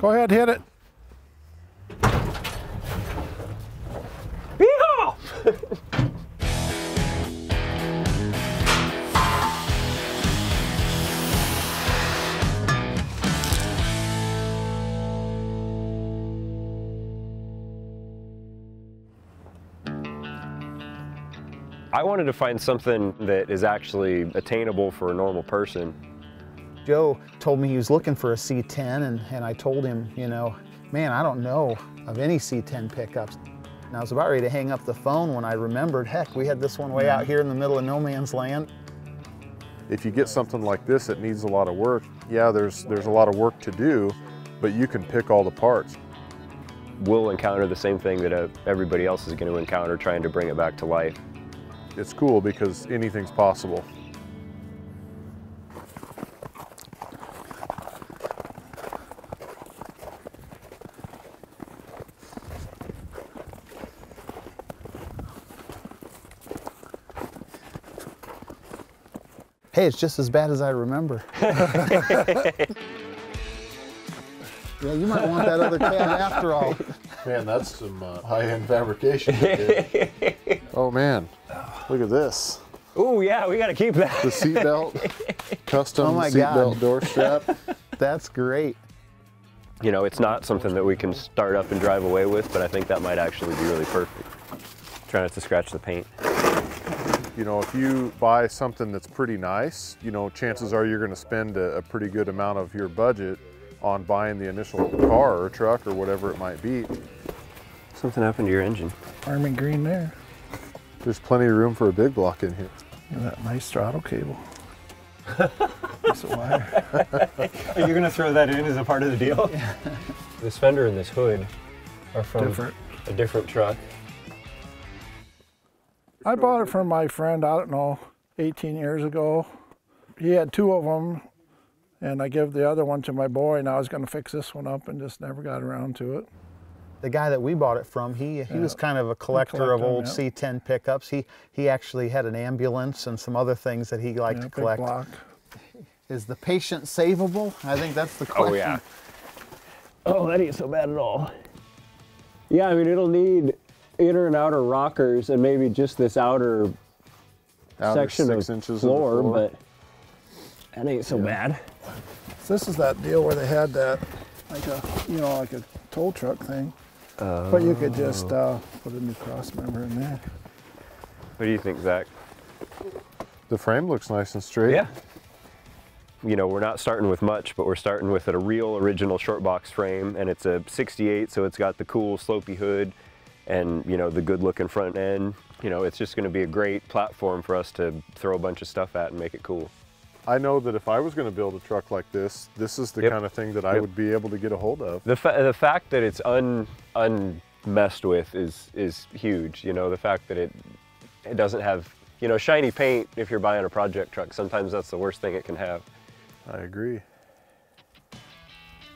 Go ahead, hit it. Yeehaw! I wanted to find something that is actually attainable for a normal person. Joe told me he was looking for a C10, and I told him, you know, man, I don't know of any C10 pickups. And I was about ready to hang up the phone when I remembered, heck, we had this one way out here in the middle of no man's land. If you get something like this, it needs a lot of work. Yeah, there's a lot of work to do, but you can pick all the parts. We'll encounter the same thing that everybody else is going to encounter trying to bring it back to life. It's cool because anything's possible. Hey, it's just as bad as I remember. Yeah, you might want that other cab after all. Man, that's some high-end fabrication. Oh man, look at this. Oh yeah, we got to keep that. The seatbelt, custom Oh my seatbelt God. door strap. That's great. You know, it's not something that we can start up and drive away with, but I think that might actually be really perfect. Try not to scratch the paint. You know, if you buy something that's pretty nice, you know, chances are you're going to spend a pretty good amount of your budget on buying the initial car or truck or whatever it might be. Something happened to your engine. Army green there. There's plenty of room for a big block in here. Look at that nice throttle cable. Piece of wire. Are you going to throw that in as a part of the deal? Yeah. This fender and this hood are from a different truck. I bought it from my friend, I don't know, 18 years ago. He had two of them, and I gave the other one to my boy, and I was going to fix this one up and just never got around to it. The guy that we bought it from, he was kind of a collector of old C10 pickups. He actually had an ambulance and some other things that he liked to collect. Big block. Is the patient savable? I think that's the question. Oh yeah. Oh, that ain't so bad at all. Yeah, I mean, it'll need inner and outer rockers and maybe just this outer section of 6 inches floor, of the floor, but that ain't so bad. So this is that deal where they had that, like a, you know, like a tow truck thing. But you could just put a new cross member in there. What do you think, Zach? The frame looks nice and straight. Yeah. You know, we're not starting with much, but we're starting with a real original short box frame, and it's a 68, so it's got the cool slopey hood and, you know, the good looking front end. You know, it's just going to be a great platform for us to throw a bunch of stuff at and make it cool. I know that if I was going to build a truck like this, this is the kind of thing that I would be able to get a hold of. The fact that it's unmessed with is huge. You know, the fact that it doesn't have, you know, shiny paint. If you're buying a project truck, sometimes that's the worst thing it can have. I agree.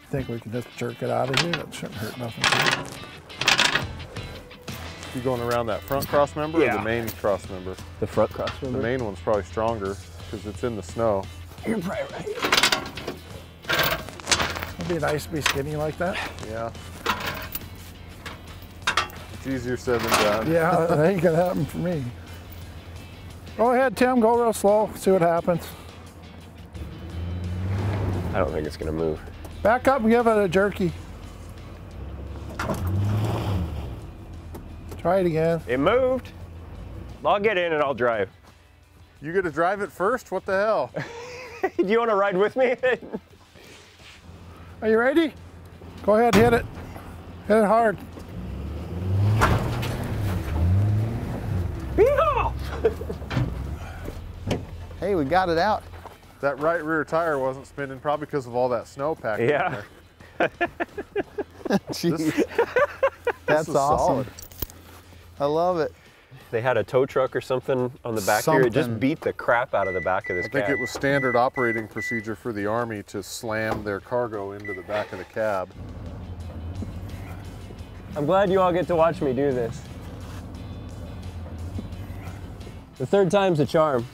Think we can just jerk it out of here? That shouldn't hurt nothing. You going around that front cross member or the main cross member? The front cross member? The main one's probably stronger because it's in the snow. You're probably right. It'd be nice to be skinny like that. Yeah. It's easier said than done. Yeah, that ain't gonna happen for me. Go ahead, Tim, go real slow, see what happens. I don't think it's gonna move. Back up and give it a jerky. Try it again. It moved. I'll get in and I'll drive. You get to drive it first? What the hell? Do you want to ride with me? Are you ready? Go ahead, hit it. Hit it hard. Yeehaw! Hey, we got it out. That right rear tire wasn't spinning probably because of all that snow packed in Yeah. there. Jeez. That's awesome. Solid. I love it. They had a tow truck or something on the back here. It just beat the crap out of the back of this I think cab. it was standard operating procedure for the Army to slam their cargo into the back of the cab. I'm glad you all get to watch me do this. The third time's a charm.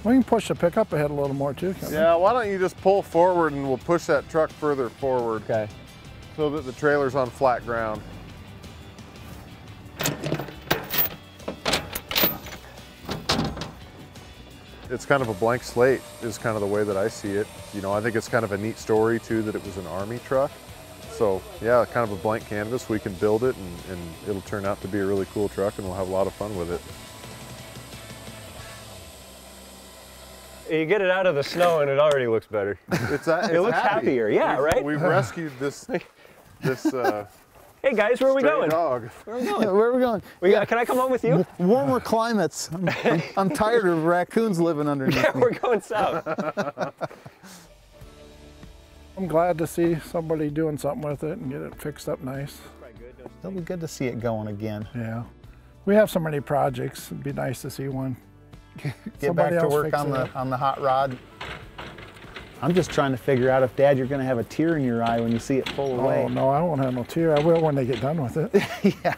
We can push the pickup ahead a little more too, can't we? Yeah, why don't you just pull forward and we'll push that truck further forward. Okay. So that the trailer's on flat ground. It's kind of a blank slate is kind of the way that I see it. You know, I think it's kind of a neat story too that it was an Army truck. So yeah, kind of a blank canvas. We can build it and it'll turn out to be a really cool truck and we'll have a lot of fun with it. You get it out of the snow and it already looks better. It looks happier, yeah, right? We've rescued this Hey guys, where are we stray going? dog. Where are we going? Where are we going? Can I come home with you? Warmer climates. I'm tired of raccoons living underneath Yeah, me. we're going south. I'm glad to see somebody doing something with it and get it fixed up nice. It'll be good to see it going again. Yeah. We have so many projects. It'd be nice to see one. Get Somebody back to else work fix on it. the hot rod. I'm just trying to figure out if, Dad, you're going to have a tear in your eye when you see it pull away. Oh, no, I won't have no tear. I will when they get done with it. Yeah.